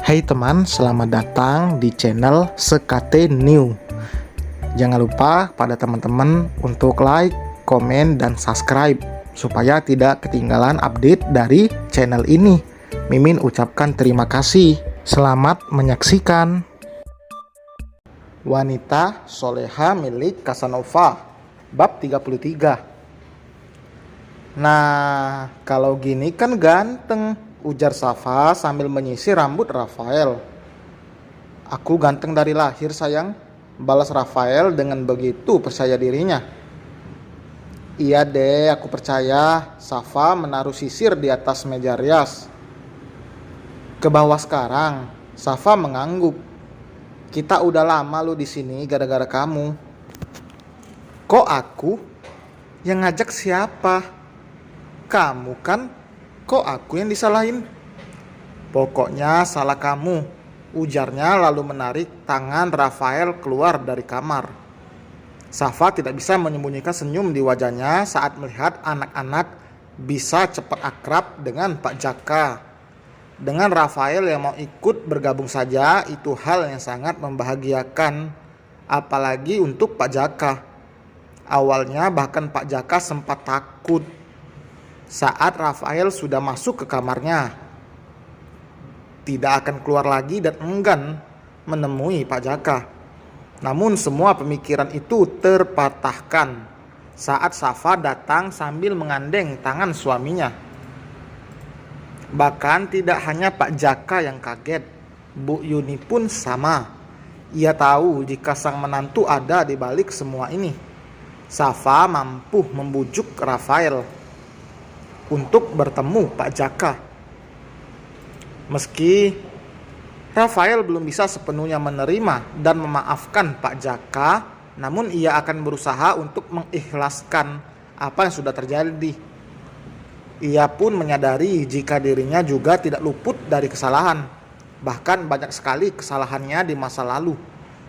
Hai teman, selamat datang di channel Sekate New. Jangan lupa pada teman-teman untuk like, komen, dan subscribe supaya tidak ketinggalan update dari channel ini. Mimin ucapkan terima kasih. Selamat menyaksikan. Wanita soleha milik Casanova, bab 33. Nah, kalau gini kan ganteng, ujar Safa sambil menyisir rambut Rafael. Aku ganteng dari lahir sayang, balas Rafael dengan begitu percaya dirinya. Iya deh, aku percaya. Safa menaruh sisir di atas meja rias. Ke bawah sekarang, Safa mengangguk. Kita udah lama lu di sini gara-gara kamu. Kok aku? Yang ngajak siapa? Kamu kan? Kok aku yang disalahin? Pokoknya salah kamu, ujarnya lalu menarik tangan Rafael keluar dari kamar. Safa tidak bisa menyembunyikan senyum di wajahnya saat melihat anak-anak bisa cepat akrab dengan Pak Jaka. Dengan Rafael yang mau ikut bergabung saja, itu hal yang sangat membahagiakan, apalagi untuk Pak Jaka. Awalnya bahkan Pak Jaka sempat takut saat Rafael sudah masuk ke kamarnya. Tidak akan keluar lagi dan enggan menemui Pak Jaka. Namun semua pemikiran itu terpatahkan saat Safa datang sambil mengandeng tangan suaminya. Bahkan tidak hanya Pak Jaka yang kaget, Bu Yuni pun sama. Ia tahu jika sang menantu ada di balik semua ini. Safa mampu membujuk Rafael untuk bertemu Pak Jaka. Meski Rafael belum bisa sepenuhnya menerima dan memaafkan Pak Jaka, namun ia akan berusaha untuk mengikhlaskan apa yang sudah terjadi. Ia pun menyadari jika dirinya juga tidak luput dari kesalahan. Bahkan banyak sekali kesalahannya di masa lalu.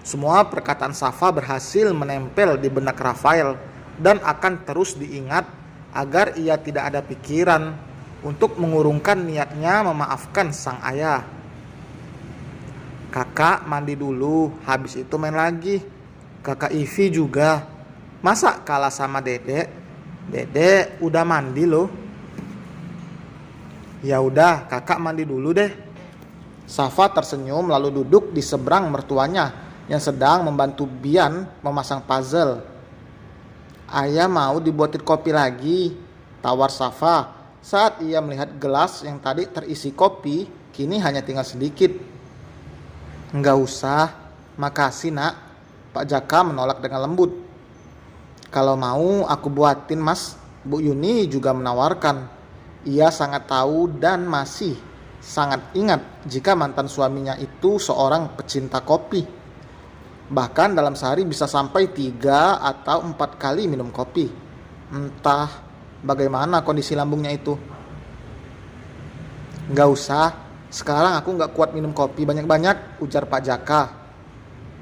Semua perkataan Safa berhasil menempel di benak Rafael dan akan terus diingat agar ia tidak ada pikiran untuk mengurungkan niatnya memaafkan sang ayah. Kakak mandi dulu, habis itu main lagi. Kakak Ivi juga. Masa kalah sama Dedek? Dedek udah mandi loh. Ya udah, kakak mandi dulu deh. Safa tersenyum lalu duduk di seberang mertuanya yang sedang membantu Bian memasang puzzle. Ayah mau dibuatin kopi lagi, tawar Safa saat ia melihat gelas yang tadi terisi kopi kini hanya tinggal sedikit. Enggak usah, makasih nak. Pak Jaka menolak dengan lembut. Kalau mau aku buatin mas. Bu Yuni juga menawarkan. Ia sangat tahu dan masih sangat ingat jika mantan suaminya itu seorang pecinta kopi. Bahkan dalam sehari bisa sampai 3 atau 4 kali minum kopi. Entah bagaimana kondisi lambungnya itu. Nggak usah, sekarang aku nggak kuat minum kopi banyak-banyak, ujar Pak Jaka.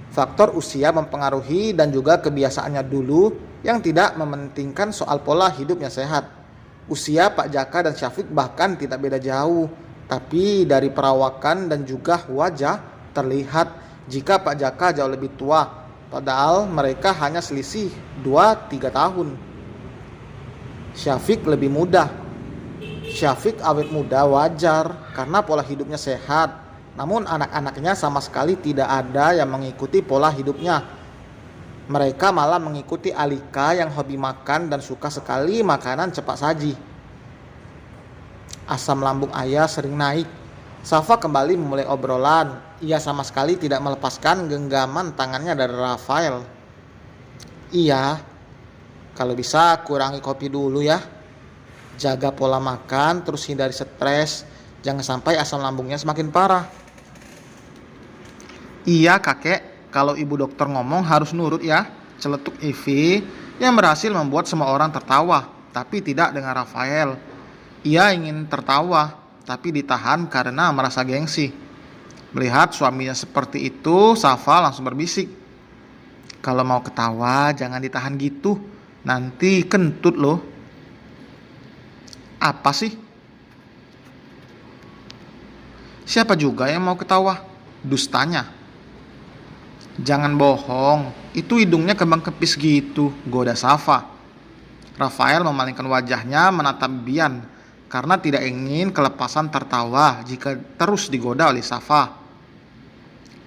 Faktor usia mempengaruhi dan juga kebiasaannya dulu yang tidak mementingkan soal pola hidupnya sehat. Usia Pak Jaka dan Syafiq bahkan tidak beda jauh, tapi dari perawakan dan juga wajah terlihat jika Pak Jaka jauh lebih tua, padahal mereka hanya selisih 2-3 tahun. Syafiq lebih muda. Syafiq awet muda wajar karena pola hidupnya sehat, namun anak-anaknya sama sekali tidak ada yang mengikuti pola hidupnya. Mereka malah mengikuti Alika yang hobi makan dan suka sekali makanan cepat saji. Asam lambung ayah sering naik. Safa kembali memulai obrolan. Ia sama sekali tidak melepaskan genggaman tangannya dari Rafael. Iya, kalau bisa kurangi kopi dulu ya. Jaga pola makan, terus hindari stres. Jangan sampai asam lambungnya semakin parah. Iya kakek. Kalau ibu dokter ngomong harus nurut ya, celetuk Ivy yang berhasil membuat semua orang tertawa, tapi tidak dengan Rafael. Ia ingin tertawa, tapi ditahan karena merasa gengsi. Melihat suaminya seperti itu, Safa langsung berbisik. Kalau mau ketawa jangan ditahan gitu, nanti kentut loh. Apa sih? Siapa juga yang mau ketawa? Dustanya. Jangan bohong, itu hidungnya kembang kepis gitu, goda Safa. Rafael memalingkan wajahnya menatap Bian karena tidak ingin kelepasan tertawa jika terus digoda oleh Safa.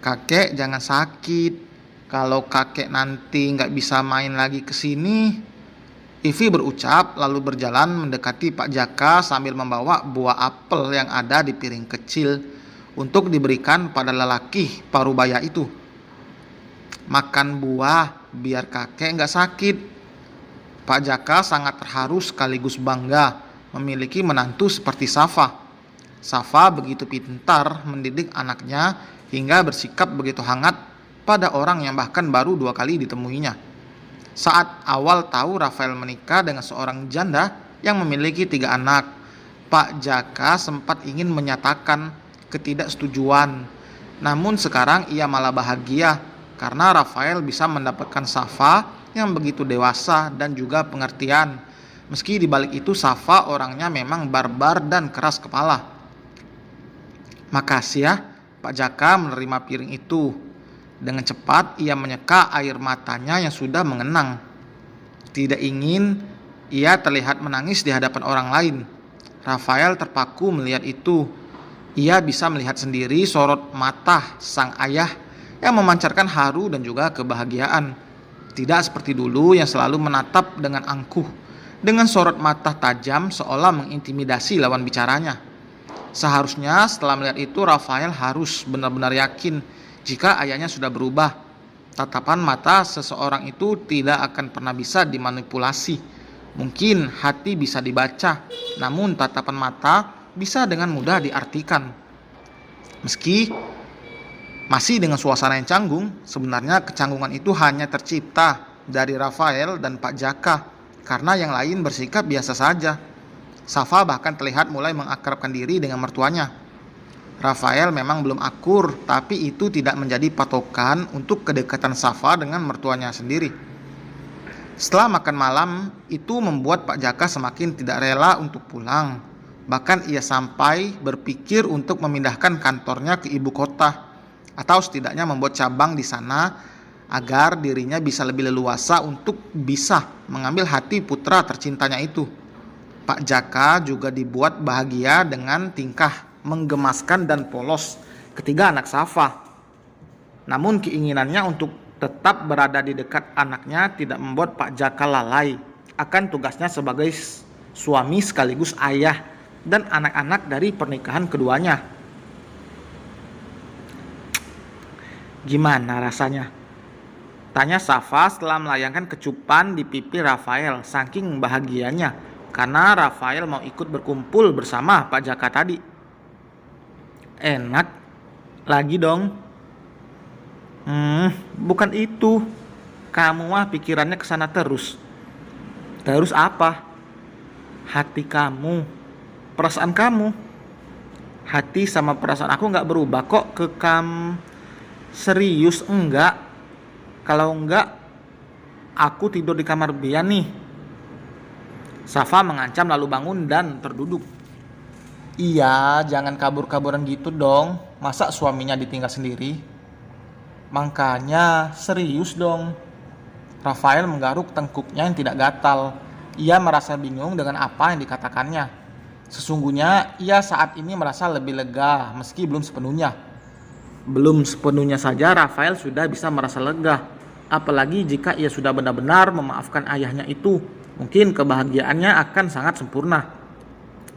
Kakek jangan sakit, kalau kakek nanti nggak bisa main lagi ke sini. Ivi berucap lalu berjalan mendekati Pak Jaka sambil membawa buah apel yang ada di piring kecil untuk diberikan pada lelaki parubaya itu. Makan buah biar kakek nggak sakit. Pak Jaka sangat terharu sekaligus bangga memiliki menantu seperti Safa. Safa begitu pintar mendidik anaknya hingga bersikap begitu hangat pada orang yang bahkan baru 2 kali ditemuinya. Saat awal tahu Rafael menikah dengan seorang janda yang memiliki 3 anak, Pak Jaka sempat ingin menyatakan ketidaksetujuan. Namun sekarang ia malah bahagia karena Rafael bisa mendapatkan Safa yang begitu dewasa dan juga pengertian. Meski dibalik itu Safa orangnya memang barbar dan keras kepala. Makasih ya, Pak Jaka menerima piring itu. Dengan cepat ia menyeka air matanya yang sudah mengenang. Tidak ingin ia terlihat menangis di hadapan orang lain. Rafael terpaku melihat itu. Ia bisa melihat sendiri sorot mata sang ayah yang memancarkan haru dan juga kebahagiaan. Tidak seperti dulu yang selalu menatap dengan angkuh, dengan sorot mata tajam seolah mengintimidasi lawan bicaranya. Seharusnya setelah melihat itu Rafael harus benar-benar yakin jika ayahnya sudah berubah. Tatapan mata seseorang itu tidak akan pernah bisa dimanipulasi. Mungkin hati bisa dibaca, namun tatapan mata bisa dengan mudah diartikan. Meski masih dengan suasana yang canggung, sebenarnya kecanggungan itu hanya tercipta dari Rafael dan Pak Jaka, karena yang lain bersikap biasa saja. Safa bahkan terlihat mulai mengakrabkan diri dengan mertuanya. Rafael memang belum akur, tapi itu tidak menjadi patokan untuk kedekatan Safa dengan mertuanya sendiri. Setelah makan malam, itu membuat Pak Jaka semakin tidak rela untuk pulang. Bahkan ia sampai berpikir untuk memindahkan kantornya ke ibu kota, atau setidaknya membuat cabang di sana agar dirinya bisa lebih leluasa untuk bisa mengambil hati putra tercintanya itu. Pak Jaka juga dibuat bahagia dengan tingkah menggemaskan dan polos ketiga anak Safa. Namun keinginannya untuk tetap berada di dekat anaknya tidak membuat Pak Jaka lalai akan tugasnya sebagai suami sekaligus ayah dan anak-anak dari pernikahan keduanya. Gimana rasanya? Tanya Safa setelah melayangkan kecupan di pipi Rafael saking bahagianya karena Rafael mau ikut berkumpul bersama Pak Jaka tadi. Enak lagi dong. Bukan itu. Kamu mah pikirannya kesana terus. Terus apa? Hati kamu, perasaan kamu. Hati sama perasaan aku gak berubah kok ke kamu. Serius enggak? Kalau enggak, aku tidur di kamar Bian nih. Safa mengancam lalu bangun dan terduduk. Iya, jangan kabur-kaburan gitu dong. Masa suaminya ditinggal sendiri? Makanya serius dong. Rafael menggaruk tengkuknya yang tidak gatal. Ia merasa bingung dengan apa yang dikatakannya. Sesungguhnya ia saat ini merasa lebih lega meski belum sepenuhnya. Belum sepenuhnya saja Rafael sudah bisa merasa lega. Apalagi jika ia sudah benar-benar memaafkan ayahnya itu. Mungkin kebahagiaannya akan sangat sempurna.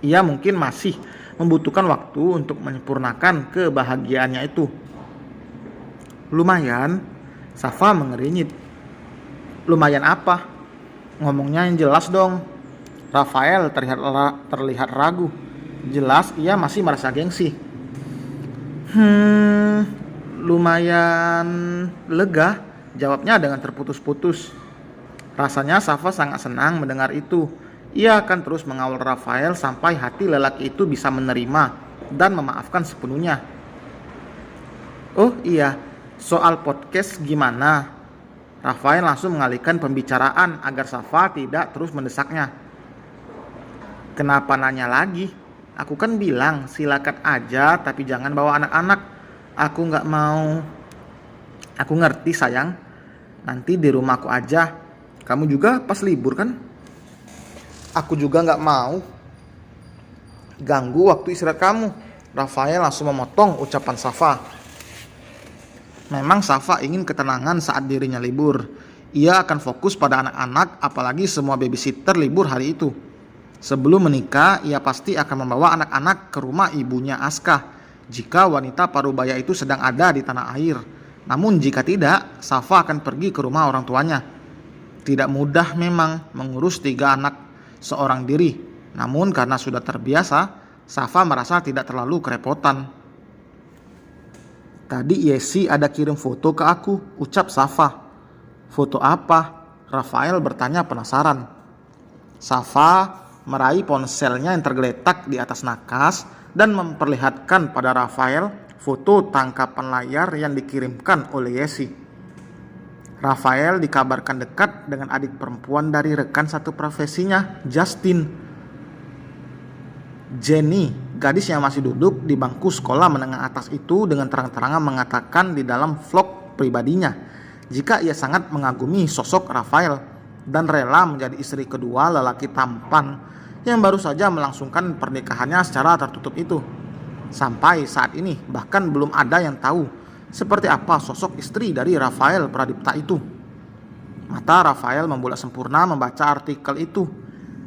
Ia mungkin masih membutuhkan waktu untuk menyempurnakan kebahagiaannya itu. Lumayan, Safa mengernyit. Lumayan apa? Ngomongnya yang jelas dong. Rafael terlihat ragu. Jelas ia masih merasa gengsi. Lumayan lega, jawabnya dengan terputus-putus. Rasanya Safa sangat senang mendengar itu. Ia akan terus mengawal Rafael sampai hati lelaki itu bisa menerima dan memaafkan sepenuhnya. Oh iya, soal podcast gimana? Rafael langsung mengalihkan pembicaraan agar Safa tidak terus mendesaknya. Kenapa nanya lagi? Aku kan bilang silakan aja tapi jangan bawa anak-anak. Aku nggak mau. Aku ngerti sayang. Nanti di rumahku aja. Kamu juga pas libur kan? Aku juga nggak mau ganggu waktu istirahat kamu. Rafael langsung memotong ucapan Safa. Memang Safa ingin ketenangan saat dirinya libur. Ia akan fokus pada anak-anak, apalagi semua babysitter libur hari itu. Sebelum menikah, ia pasti akan membawa anak-anak ke rumah ibunya Aska jika wanita parubaya itu sedang ada di tanah air. Namun jika tidak, Safa akan pergi ke rumah orang tuanya. Tidak mudah memang mengurus 3 anak seorang diri. Namun karena sudah terbiasa, Safa merasa tidak terlalu kerepotan. Tadi Yesi ada kirim foto ke aku, ucap Safa. Foto apa? Rafael bertanya penasaran. Safa meraih ponselnya yang tergeletak di atas nakas dan memperlihatkan pada Rafael foto tangkapan layar yang dikirimkan oleh Yesi. Rafael dikabarkan dekat dengan adik perempuan dari rekan satu profesinya, Justin. Jenny, gadis yang masih duduk di bangku sekolah menengah atas itu dengan terang-terangan mengatakan di dalam vlog pribadinya jika ia sangat mengagumi sosok Rafael dan rela menjadi istri kedua lelaki tampan yang baru saja melangsungkan pernikahannya secara tertutup itu. Sampai saat ini bahkan belum ada yang tahu seperti apa sosok istri dari Rafael Pradipta itu. Mata Rafael membulat sempurna membaca artikel itu.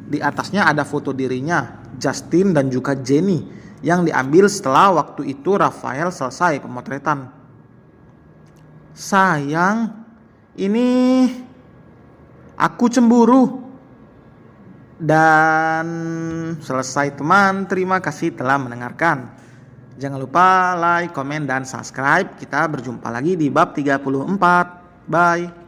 Di atasnya ada foto dirinya, Justin dan juga Jenny yang diambil setelah waktu itu Rafael selesai pemotretan. Sayang, ini aku cemburu. Dan selesai teman, terima kasih telah mendengarkan. Jangan lupa like, komen, dan subscribe. Kita berjumpa lagi di bab 34. Bye.